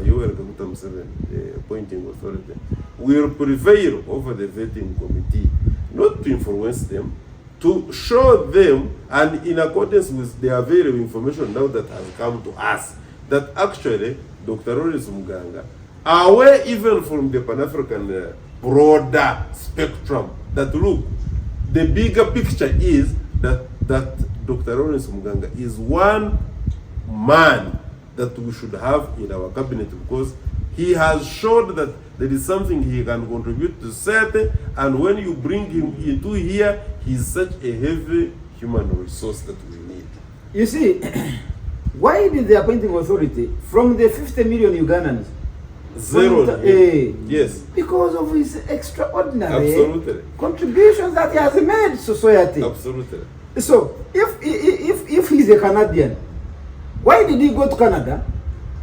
Yoweri Kaguta Museveni appointing authority will prevail over the vetting committee, not to influence them, to show them, and in accordance with the available information now that has come to us, that actually Dr. Lawrence Muganga, away even from the Pan-African broader spectrum, that look, the bigger picture is that Dr. Lawrence Muganga is one man that we should have in our cabinet, because he has shown that there is something he can contribute to society, and when you bring him into here, he's such a heavy human resource that we need. You see, why did the appointing authority, from the 50 million Ugandans, Zero. Yes. Because of his extraordinary Absolutely. contributions that he has made to society. Absolutely. So, if he's a Canadian, why did he go to Canada,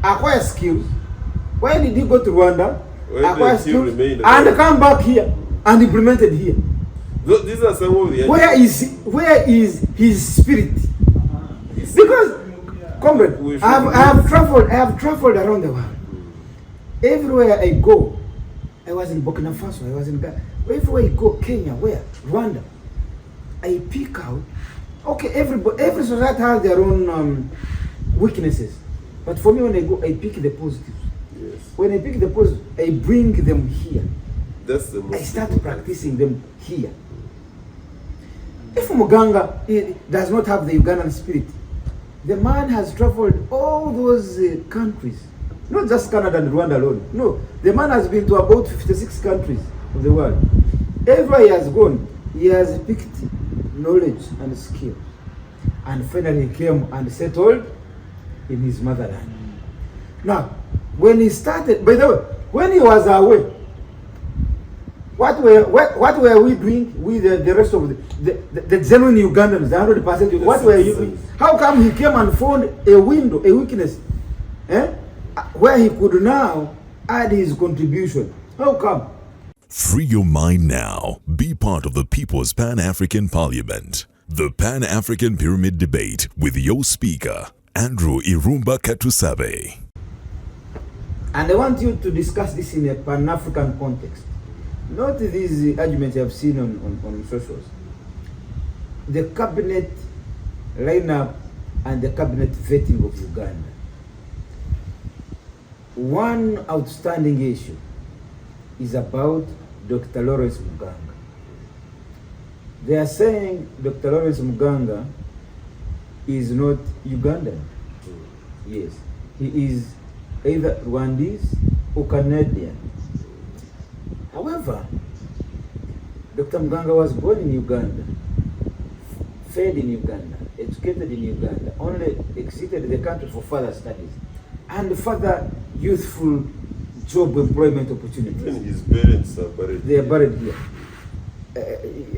acquire skills? Why did he go to Rwanda, acquire skills, and come back here and implement it here? These are some of the... Where is his spirit? Because, comrade, I have traveled around the world. Everywhere I go, I was in Burkina Faso, I was in Ghana. Everywhere I go, Kenya, where? Rwanda. I pick out. Okay, every society has their own weaknesses. But for me, when I go, I pick the positives. Yes. When I pick the positives, I bring them here. That's the most I start practicing them here. If Muganga does not have the Ugandan spirit, the man has traveled all those countries. Not just Canada and Rwanda alone. No, the man has been to about 56 countries of the world. Everywhere he has gone, he has picked knowledge and skill. And finally he came and settled in his motherland. Now, when he started, by the way, when he was away, what were we doing with the rest of the genuine Ugandans, the 100%? What were you doing? How come he came and found a window, a weakness, where he could now add his contribution? How come? Free your mind now. Be part of the People's Pan-African Parliament. The Pan-African Pyramid Debate with your speaker, Andrew Irumba Katusabe. And I want you to discuss this in a Pan-African context. Not these arguments you have seen on socials. The cabinet lineup and the cabinet vetting of Uganda. One outstanding issue is about Dr. Lawrence Muganga. They are saying Dr. Lawrence Muganga is not Ugandan. Yes, he is either Rwandese or Canadian. However, Dr. Muganga was born in Uganda, fed in Uganda, educated in Uganda, only exited the country for further studies and further youthful job employment opportunities. Even his parents are buried. They are buried here.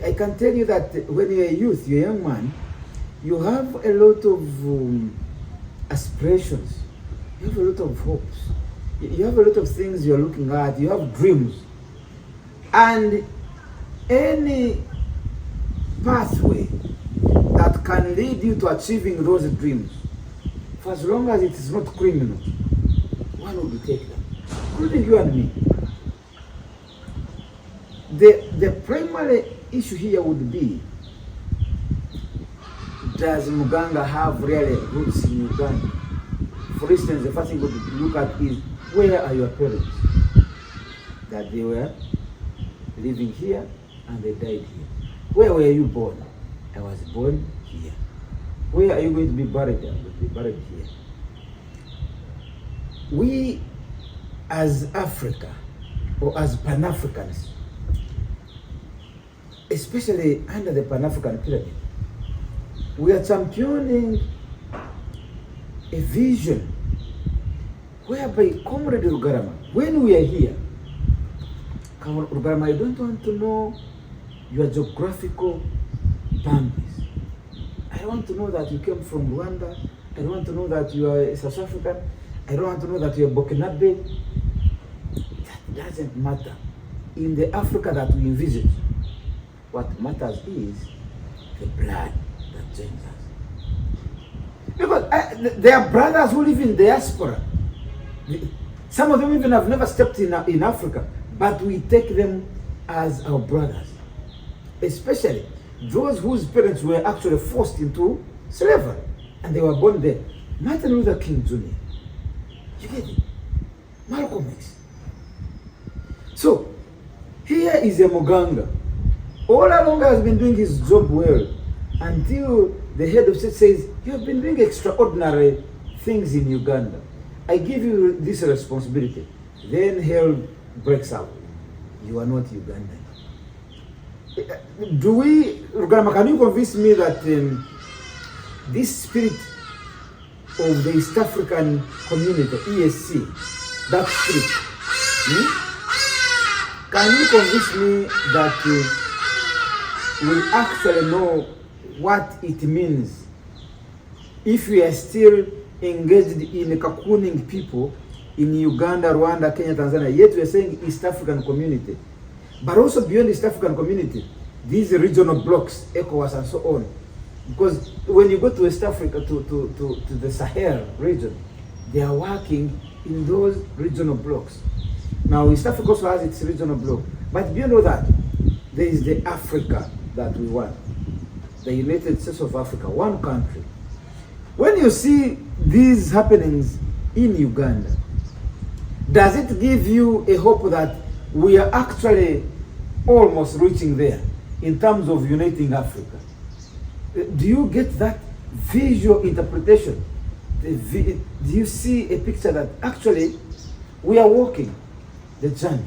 I can tell you that when you're a youth, you're a young man, you have a lot of aspirations, you have a lot of hopes, you have a lot of things you're looking at, you have dreams. And any pathway that can lead you to achieving those dreams, for as long as it is not criminal, one will take them, including you and me. The primary issue here would be, does Muganga have really roots in Uganda? For instance, the first thing we look at is, where are your parents? That they were living here and they died here. Where were you born? I was born here. Where are you going to be buried? I'm going to be buried here. We, as Africa, or as Pan-Africans, especially under the Pan-African pyramid, we are championing a vision whereby, Comrade Rugarama, when we are here, Rugarama, I don't want to know your geographical boundaries. I don't want to know that you came from Rwanda. I don't want to know that you are a South African. I don't want to know that you are Burkinabe. That doesn't matter. In the Africa that we envisage, what matters is the blood that joins us. Because there are brothers who live in diaspora. Some of them even have never stepped in Africa, but we take them as our brothers. Especially those whose parents were actually forced into slavery and they were born there. Martin Luther King Jr. You get it? Malcolm X. So, here is a Muganga. All along has been doing his job well until the head of state says, you have been doing extraordinary things in Uganda. I give you this responsibility. Then hell breaks out. You are not Ugandan. Can you convince me that this spirit of the East African community, ESC, that spirit, can you convince me that we actually know what it means if we are still engaged in cocooning people in Uganda, Rwanda, Kenya, Tanzania, yet we are saying East African community? But also beyond East African community, these regional blocks, ECOWAS and so on. Because when you go to West Africa, to the Sahel region, they are working in those regional blocks. Now, East Africa also has its regional block. But beyond all that, there is the Africa that we want. The United States of Africa, one country. When you see these happenings in Uganda, does it give you a hope that we are actually almost reaching there in terms of uniting Africa? Do you get that visual interpretation? Do you see a picture that actually we are walking the journey?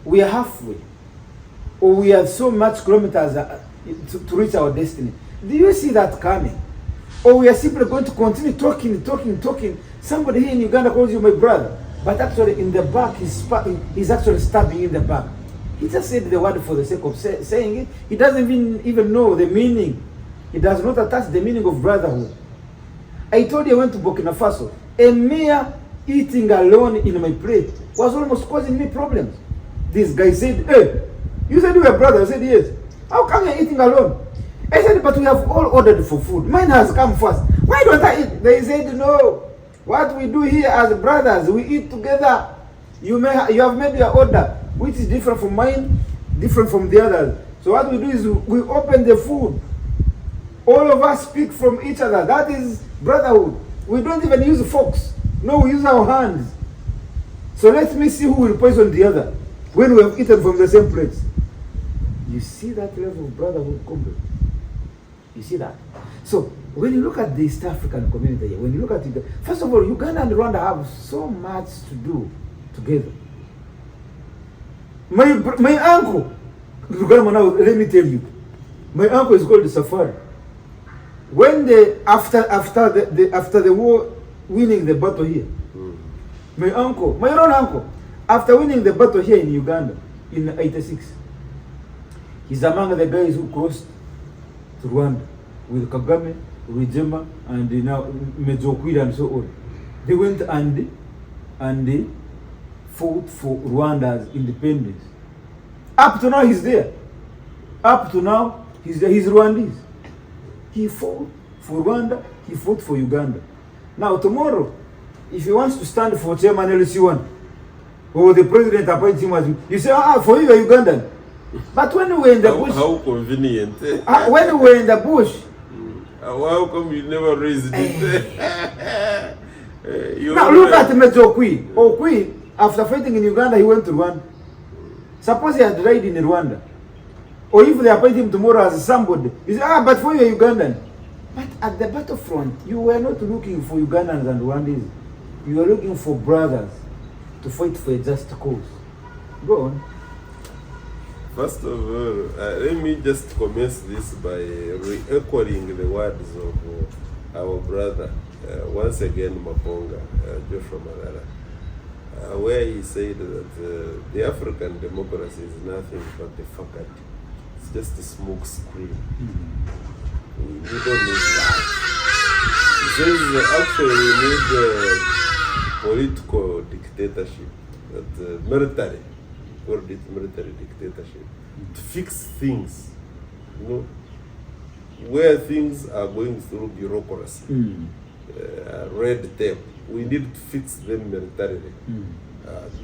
We are halfway, or we are so much kilometers to reach our destiny. Do you see that coming? Or we are simply going to continue talking. Somebody here in Uganda calls you my brother, but actually in the back he's actually stabbing in the back. He just said the word for the sake of saying it. He doesn't even know the meaning. He does not attach the meaning of brotherhood. I told you I went to Burkina Faso. A mere eating alone in my plate was almost causing me problems. This guy said, hey, you said you were brothers. I said, yes. How come you're eating alone? I said, but we have all ordered for food. Mine has come first. Why don't I eat? They said, no. What we do here as brothers, we eat together. You have made your order, which is different from mine, different from the others. So what we do is we open the food. All of us speak from each other. That is brotherhood. We don't even use forks. No, we use our hands. So let me see who will poison the other when we have eaten from the same place. You see that level of brotherhood, comrade? You see that? So when you look at the East African community, when you look at it, first of all, Uganda and Rwanda have so much to do together. My uncle, let me tell you, my uncle is called the Safari. When after the war, winning the battle here, my own uncle, after winning the battle here in Uganda in '86, he's among the guys who crossed to Rwanda with Kagame, Rwigema, and now Mezokwira and so on. They went and they fought for Rwanda's independence. Up to now he's there. Up to now he's Rwandese. He fought for Rwanda, he fought for Uganda. Now tomorrow, if he wants to stand for Chairman LC1, or the president appoints him as, you say, for you are Ugandan. But when we were in the bush... How convenient. When we were in the bush... How come you never raised it? Now look at Mejo Okwi. Okwi, after fighting in Uganda, he went to Rwanda. Suppose he had died in Rwanda. Or if they appoint him tomorrow as somebody, he say, but for you are Ugandan. But at the battlefront, you were not looking for Ugandans and Rwandese. You were looking for brothers to fight for a just cause. Go on. First of all, let me just commence this by re-echoing the words of our brother, once again Muganga, Joshua Malala, where he said that the African democracy is nothing but a facade. It's just a smoke screen. We don't need that. He says actually we need political dictatorship, that military dictatorship, to fix things, where things are going through bureaucracy, red tape, we need to fix them militarily.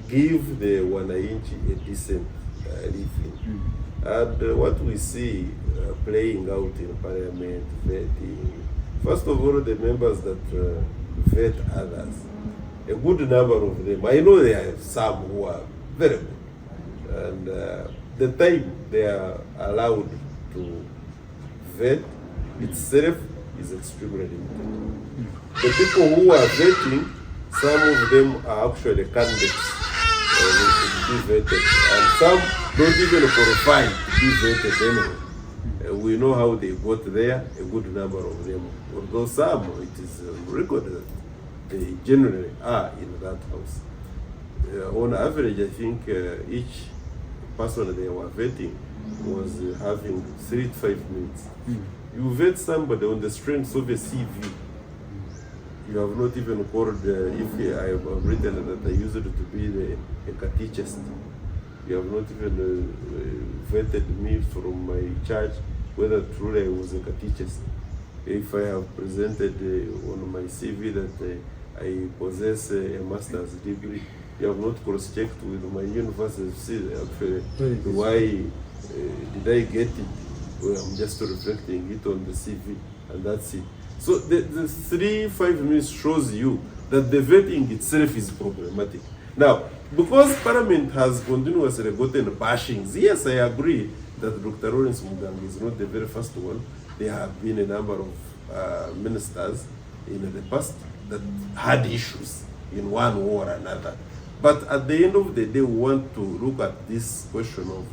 Give the Wananchi a decent living. And what we see playing out in Parliament, vetting, first of all, the members that vet others, a good number of them, I know there are some who are very good, and the time they are allowed to vet itself is extremely limited. The people who are vetting, some of them are actually candidates to be vetted, and some don't even qualify to be vetted anyway. We know how they got there, a good number of them. Although some, it is recorded that they generally are in that house. On average, I think each person they were vetting was having 3 to 5 minutes. You vet somebody on the strength of a CV. You have not even called, if I have written that I used it to be a catechist. You have not even vetted me from my church, whether truly I was a catechist. If I have presented on my CV that I possess a master's degree, you have not cross-checked with my university to see actually why did I get it. Well, I'm just reflecting it on the CV, and that's it. So the 3-5 minutes shows you that the vetting itself is problematic. Now, because Parliament has continuously gotten bashings, yes, I agree that Dr. Lawrence Muganga is not the very first one. There have been a number of ministers in the past that had issues in one way or another. But at the end of the day, we want to look at this question of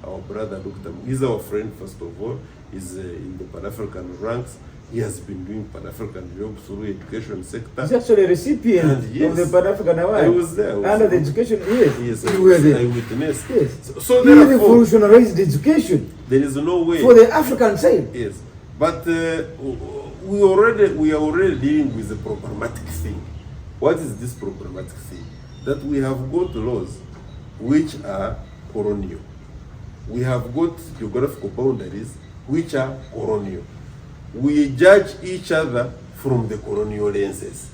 our brother Dr. He's our friend, first of all. He's in the Pan-African ranks. He has been doing Pan-African jobs through the education sector. He's actually a recipient of the Pan-African Award. I was there. Under the education, yes. Yes, you were there. I witnessed. Yes. So he revolutionized education. There is no way. For the African side. Yes. But we are already dealing with a problematic thing. What is this problematic thing? That we have got laws which are colonial. We have got geographical boundaries which are colonial. We judge each other from the colonial lenses.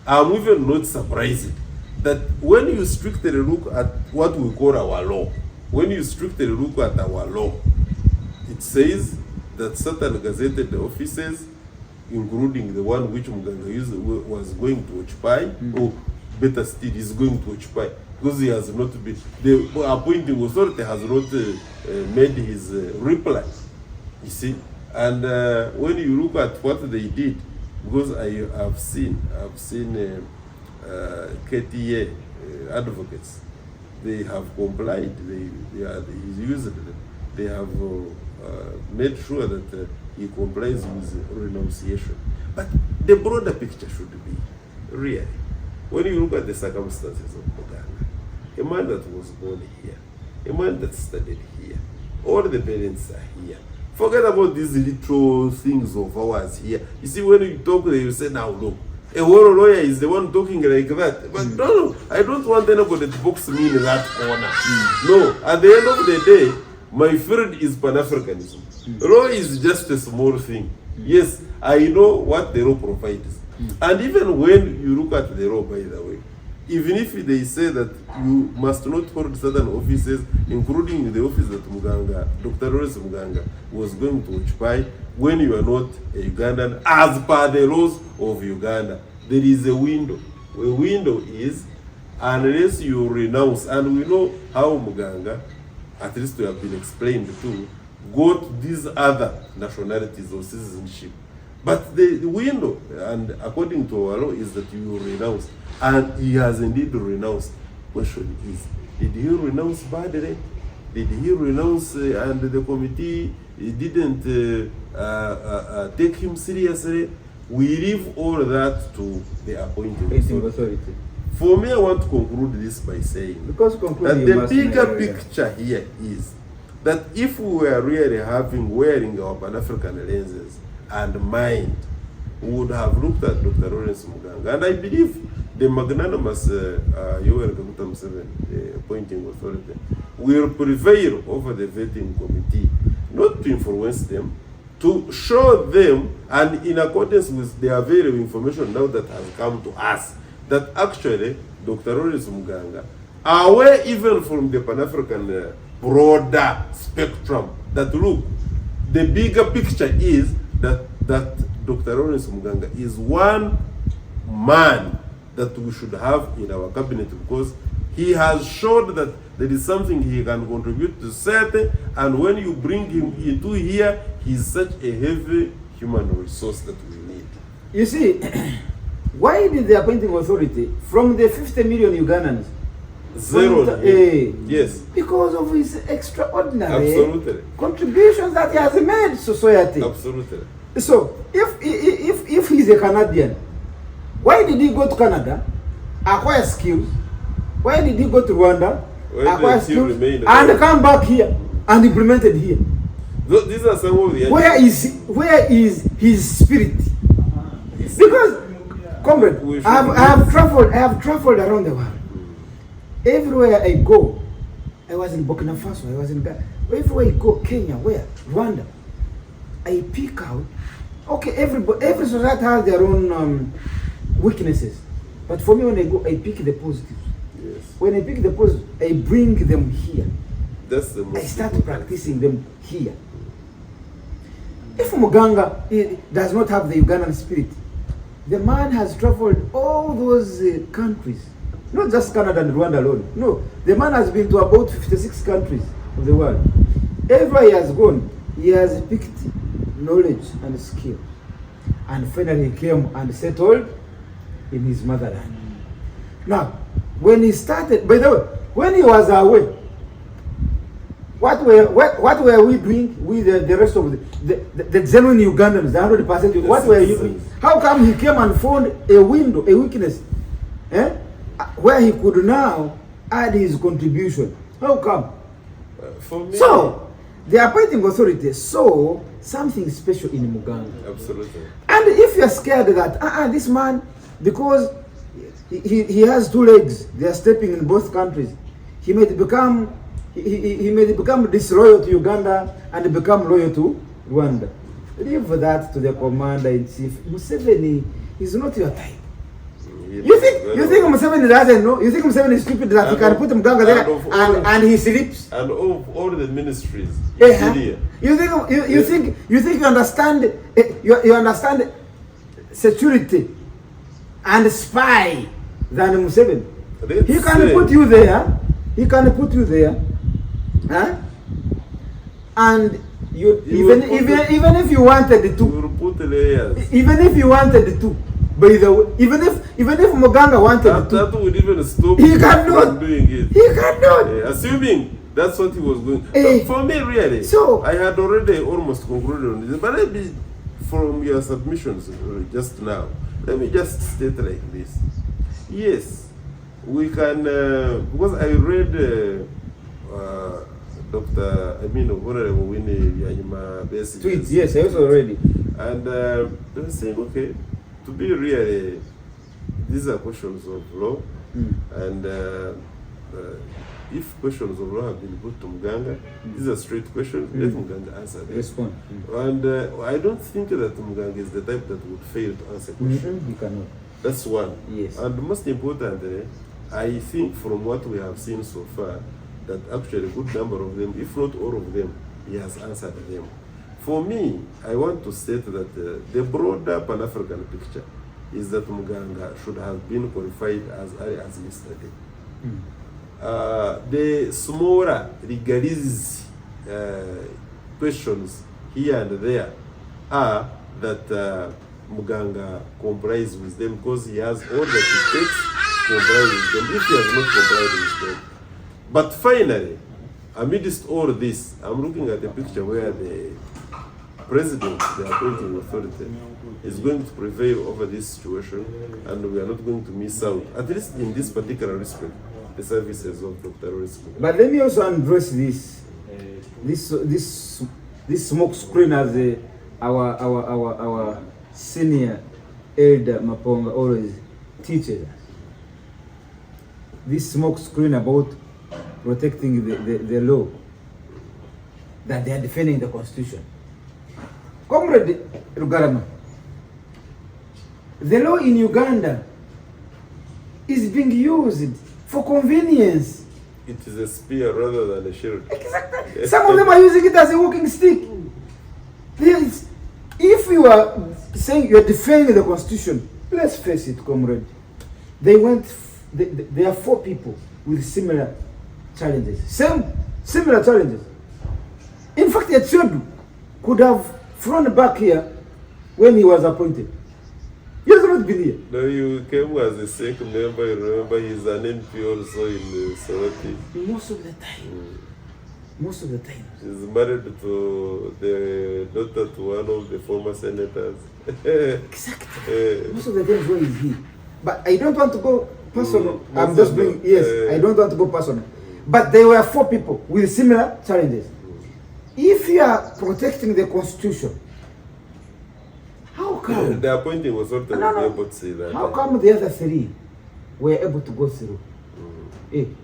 I'm even not surprised that when you strictly look at what we call our law, when you strictly look at our law, it says that certain gazetted offices, including the one which Muganga was going to occupy, or better still, is going to occupy, because he has not been, the appointing authority has not made his reply, you see. And when you look at what they did, because I've seen KTA advocates, they have complied, he's used them, they have made sure that he complies with renunciation. But the broader picture should be, really, when you look at the circumstances of Muganga, a man that was born here, a man that studied here, all the parents are here. Forget about these little things of ours here. You see, when you talk, you say, now look, a whole lawyer is the one talking like that. But no, I don't want anybody to box me in that corner. No, at the end of the day, my field is Pan-Africanism. Law is just a small thing. Yes, I know what the law provides. And even when you look at the law, by the way, even if they say that you must not hold certain offices, including the office that Muganga, Dr. Lawrence Muganga, was going to occupy, when you are not a Ugandan, as per the laws of Uganda, there is a window. A window is, unless you renounce, and we know how Muganga, at least we have been explained to, got these other nationalities or citizenship. But the window, and according to our law, is that you renounce. And he has indeed renounced. Question is, did he renounce badly? Did he renounce and the committee didn't take him seriously? We leave all that to the appointing authority. For me, I want to conclude this by saying that the bigger picture here is that if we were really wearing our Pan-African lenses and mind, we would have looked at Dr. Lawrence Muganga. And I believe the magnanimous Yoweri Kaguta Museveni appointing authority will prevail over the vetting committee, not to influence them, to show them, and in accordance with their very information now that has come to us, that actually Dr. Lawrence Muganga, away even from the Pan-African broader spectrum, that look, the bigger picture is that Dr. Lawrence Muganga is one man that we should have in our cabinet, because he has showed that there is something he can contribute to SETE, and when you bring him into here, he's such a heavy human resource that we need. You see, why did the appointing authority, from the 50 million Ugandans, Zero. Yes. Because of his extraordinary Absolutely. contributions that he has made to society. Absolutely. So, if he's a Canadian, why did he go to Canada, acquire skills? Why did he go to Rwanda, acquire skills, and come back here and implement it here? These are some of the... Where is his spirit? Because, comrade, I have traveled around the world. Everywhere I go, I was in Burkina Faso, I was in Ghana. Everywhere I go, Kenya, where? Rwanda. I pick out. Okay, every society has their own weaknesses. But for me, when I go, I pick the positives. Yes. When I pick the positives, I bring them here. That's the most I start practicing them here. If Muganga does not have the Ugandan spirit, the man has traveled all those countries, not just Canada and Rwanda alone. No, the man has been to about 56 countries of the world. Everywhere he has gone, he has picked knowledge and skill. And finally he came and settled in his motherland. Now, when he started, by the way, when he was away, what were we doing with the rest of the genuine Ugandans, the 100%? What were you doing? How come he came and found a window, a weakness, where he could now add his contribution? How come? For me, So, the appointing authority saw something special in Muganga. absolutely. And if you're scared that this man, because he has two legs, they are stepping in both countries, he may become disloyal to Uganda and become loyal to Rwanda. Leave that to the commander-in-chief. Museveni is not your type. You think Museveni doesn't know? You think Museveni is stupid that he can put Muganga there and he sleeps? And all the ministries. You think you understand? You understand security and spy than Museveni? He can put you there. He can put you there, and even if you wanted to, you will put layers. even if you wanted to. By the way, even if Muganga wanted to, that would even stop he him cannot. from doing it. He cannot. Assuming that's what he was doing. For me, really, So- I had already almost concluded on this. But let me, from your submissions just now, let me just state like this. Yes, we can, because I read Honorable Winnie Byanyima basic tweet. Yes, I also read it. and they were saying, okay, to be really, these are questions of law, and if questions of law have been put to Muganga, these are straight questions, let Muganga answer them. Respond. And I don't think that Muganga is the type that would fail to answer questions. He cannot. That's one. Yes. And most importantly, I think from what we have seen so far, that actually a good number of them, if not all of them, he has answered them. For me, I want to state that the broader Pan-African picture is that Muganga should have been qualified as early as yesterday. The smaller legalities questions here and there are that Muganga complies with them because he has all that it takes to comply with them if he has not complied with them. But finally, amidst all this, I'm looking at a picture where the president, the appointing authority, is going to prevail over this situation, and we are not going to miss out, at least in this particular respect, the services of Dr. Lawrence Muganga. But let me also address this smoke screen as our senior elder Maponga always teaches us. This smoke screen about protecting the law, that they are defending the constitution. Comrade Rugarama, the law in Uganda is being used for convenience. It is a spear rather than a shield. Exactly. Some of them are using it as a walking stick. If you are saying you are defending the Constitution, let's face it, comrade. There are 4 people with similar challenges. Similar challenges. In fact, Etiodu could have flown back here when he was appointed. He has not been here. No, you came as a SEC member. You remember he's an MP also in Soroti. Most of the time. Most of the time. He's married to the daughter to one of the former senators. Exactly. Most of the times, where is he? But I don't want to go personal. I'm just being, yes, I don't want to go personal. But there were 4 people with similar challenges. If you are protecting the Constitution, how come? The appointing was not able to say that. How come the other 3 were able to go through?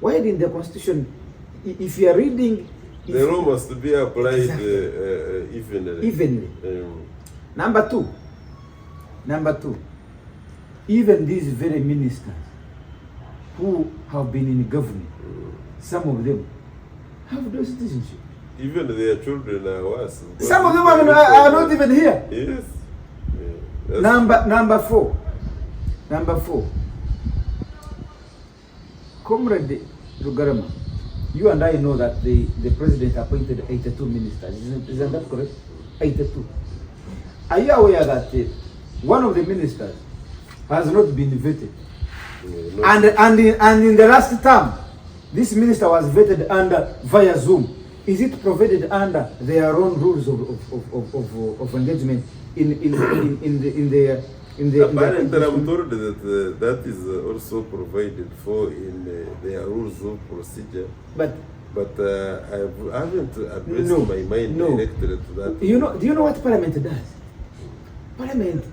Why didn't the Constitution, if you are reading... The law must be applied evenly. Number two, even these very ministers who have been in government, some of them have no citizenship. Even their children are worse. Some of them are not even here. Yes. Number four. Comrade Rugarama, you and I know that the president appointed 82 ministers. Isn't that correct? 82. Are you aware that one of the ministers has not been vetted? And in the last term, this minister was vetted via Zoom. Is it provided under their own rules of engagement Apparently, I'm told that that is also provided for in their rules of procedure. But I haven't addressed my mind directly to that. Do you know what Parliament does? Parliament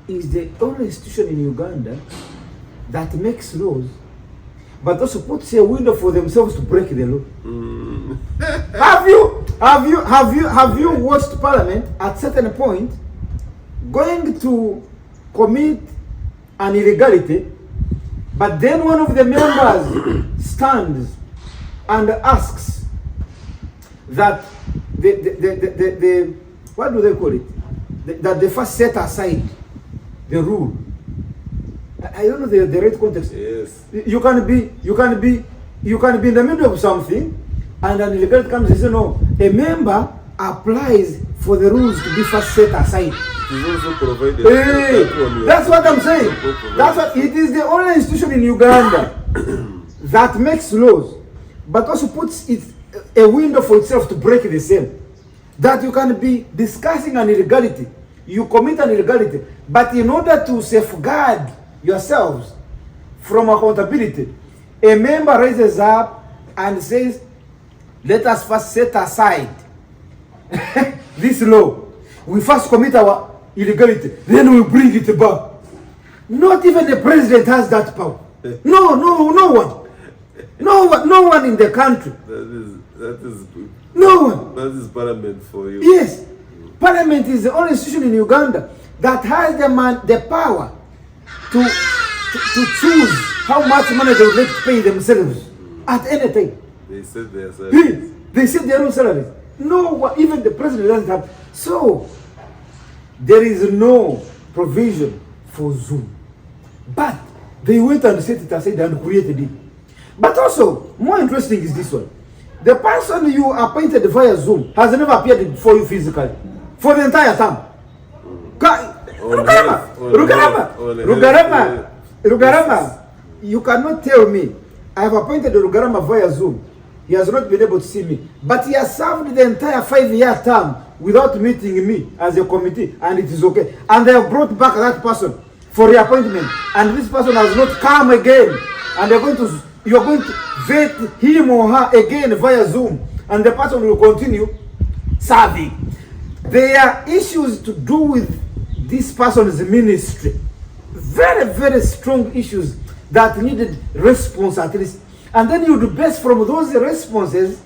is the only institution in Uganda that makes laws, but also puts a window for themselves to break the law. Have you watched Parliament at certain point going to commit an illegality, but then one of the members stands and asks that the what do they call it? That they first set aside the rule. I don't know the right context. Yes. You can be in the middle of something, and an illegality comes and says, no, a member applies for the rules to be first set aside. It is also provided. That's what I'm saying. That's what it is, the only institution in Uganda that makes laws, but also puts a window for itself to break the same. That you can be discussing an illegality, you commit an illegality, but in order to safeguard yourselves from accountability, a member raises up and says, let us first set aside this law. We first commit our illegality, then we bring it back. Not even the president has that power. No one in the country. That is no one. That is Parliament for you. Yes, Parliament is the only institution in Uganda that has the power to choose how much money they would like to pay themselves at any time. They set their salaries. They set their own salaries. No, even the president doesn't have. So there is no provision for Zoom, but they went and set it aside and created it. But also, more interesting is this one. The person you appointed via Zoom has never appeared before you physically for the entire term. Rugarama, you cannot tell me I have appointed Rugarama via Zoom. He has not been able to see me, but he has served the entire 5-year term without meeting me as a committee, and it is okay. And they have brought back that person for reappointment, and this person has not come again, and you are going to vet him or her again via Zoom, and the person will continue serving. There are issues to do with this person's ministry, very, very strong issues that needed response at least. And then you do best from those responses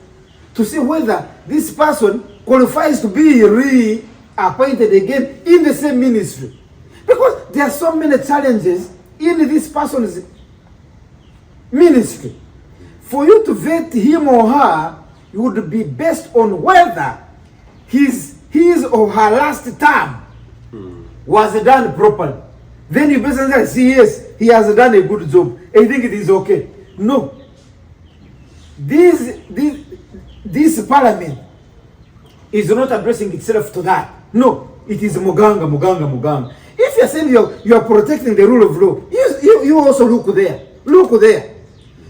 to see whether this person qualifies to be reappointed again in the same ministry. Because there are so many challenges in this person's ministry. For you to vet him or her, it would be based on whether his or her last term was done properly. Then you basically say, yes, he has done a good job. I think it is okay. No. This parliament is not addressing itself to that. No, it is Muganga. If you're saying you are protecting the rule of law, you also look there. Look there.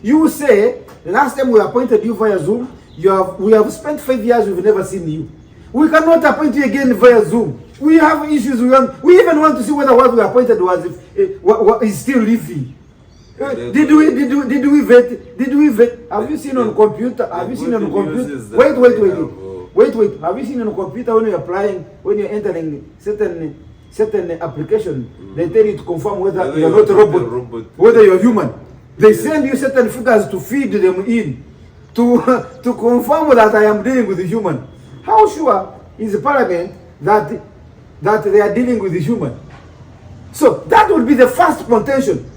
You say, last time we appointed you via Zoom, we have spent 5 years, we've never seen you. We cannot appoint you again via Zoom. We have issues. We even want to see whether what we appointed was is still living. Did we vet? Have you seen on computer? Have you seen on computer? Wait. Have you seen on computer when you're applying, when you're entering certain application, they tell you to confirm whether you're not a robot, whether you're human. They send you certain figures to feed them in, to confirm that I am dealing with a human. How sure is the parliament that they are dealing with the human? So that would be the first contention.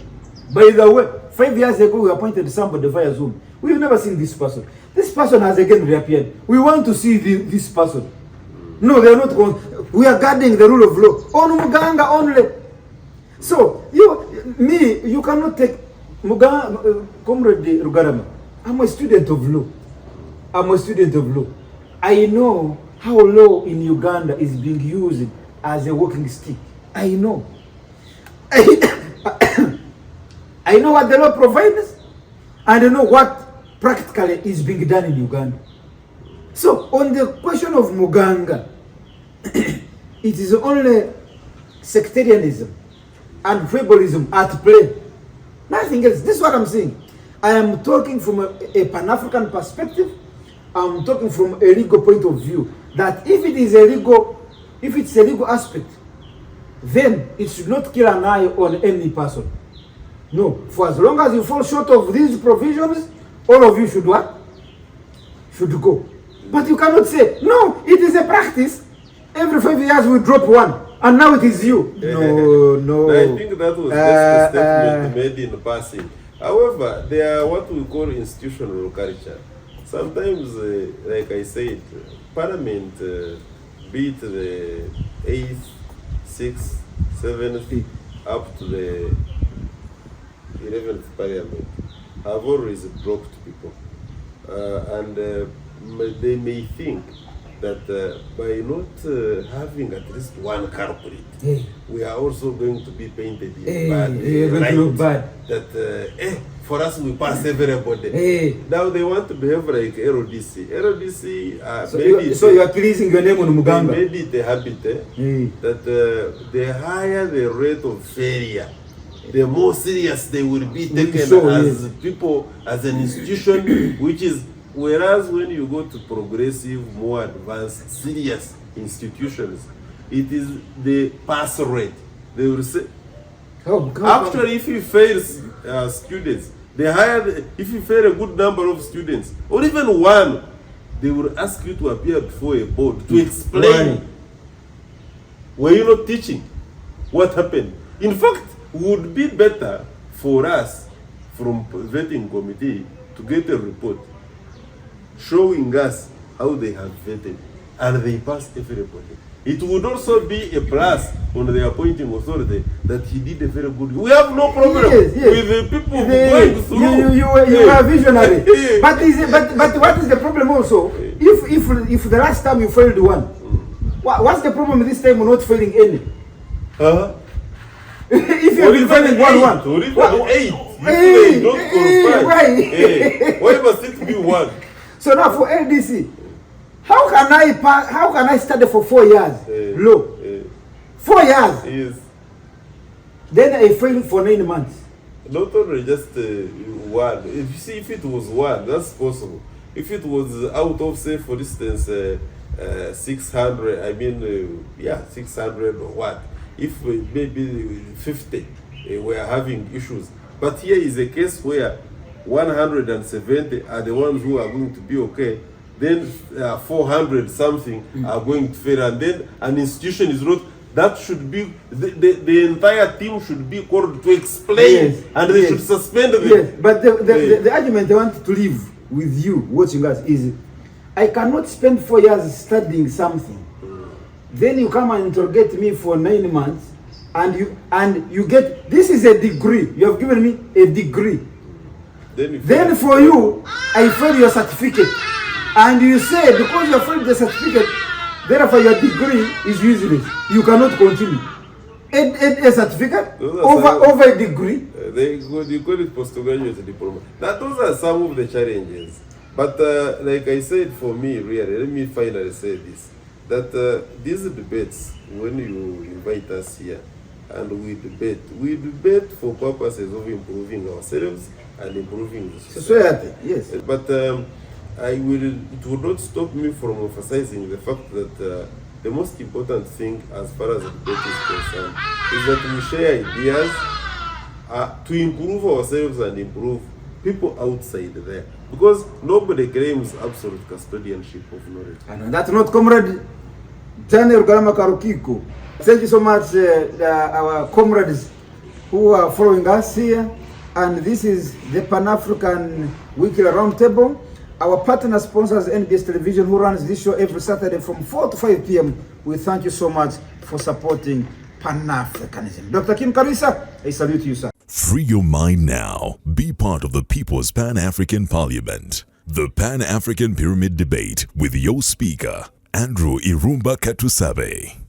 By the way, 5 years ago we appointed somebody via Zoom. We've never seen this person. This person has again reappeared. We want to see this person. No, they are not going. We are guarding the rule of law. On Muganga only. So you cannot take Muganga, Comrade Rugarama. I'm a student of law. I know how law in Uganda is being used as a walking stick. I know. I know what the law provides, and I know what practically is being done in Uganda. So, on the question of Muganga, it is only sectarianism and tribalism at play. Nothing else. This is what I'm saying. I am talking from a Pan-African perspective. I'm talking from a legal point of view. That if it's a legal aspect, then it should not kill an eye on any person. No. For as long as you fall short of these provisions, all of you should what? Should go. But you cannot say, no, it is a practice. Every 5 years we drop one, and now it is you. No. I think that was just a statement made in passing. However, there are what we call institutional culture. Sometimes, like I said, Parliament, be it the 8th, 6th, 7th, up to the 11th Parliament, have always blocked people. And they may think that by not having at least one culprit, we are also going to be painted in bad. That for us we pass everybody. Now they want to behave like RODC. RODC so you are pleasing your name on Muganga. They made it a habit that the higher the rate of failure, the more serious they will be taken as people, as an institution, which is, whereas when you go to progressive, more advanced, serious institutions, it is the pass rate. They will say, actually, if you fail students, if you fail a good number of students, or even one, they will ask you to appear before a board to explain. Were you not teaching? What happened? In fact, it would be better for us from vetting committee to get a report showing us how they have vetted and they passed everybody. It would also be a plus on the appointing authority that he did a very good. We have no problem with the people going through. You are visionary. But what is the problem also? If the last time you failed one, what's the problem this time not failing any? If you have been failing one, or even eight, don't qualify. Why must it be one? So now for LDC, how can I study for 4 years? Low. 4 years. Yes. Then I failed for 9 months. Not only just one. If it was one, that's possible. If it was out of, say, for instance, 600, 600 or what? If maybe 50 were having issues. But here is a case where 170 are the ones who are going to be okay. Then 400 something are going to fail, and then an institution is not. that should be, the entire team should be called to explain, Yes, and they yes. should suspend them. Yes, but the argument I want to leave with you watching us is, I cannot spend 4 years studying something. Then you come and interrogate me for 9 months, and you get, this is a degree. You have given me a degree. Then for you, I failed your certificate. And you say, because you have failed the certificate, therefore your degree is useless. You cannot continue. A certificate over a degree. You call it postgraduate diploma. Those are some of the challenges. But like I said, for me, really, let me finally say this, that these debates, when you invite us here, and we debate for purposes of improving ourselves and improving the society. Yes. But it would not stop me from emphasizing the fact that the most important thing as far as the debate is concerned is that we share ideas to improve ourselves and improve people outside there. Because nobody claims absolute custodianship of knowledge. And that's not Comrade Daniel Garama Karukiko. Thank you so much, our comrades who are following us here. And this is the Pan-African Weekly Roundtable. Our partner sponsors, NBS Television, who runs this show every Saturday from 4 to 5 p.m. We thank you so much for supporting Pan-Africanism. Dr. Kim Karisa, I salute you, sir. Free your mind now. Be part of the People's Pan-African Parliament. The Pan-African Pyramid Debate with your speaker, Andrew Irumba Katusabe.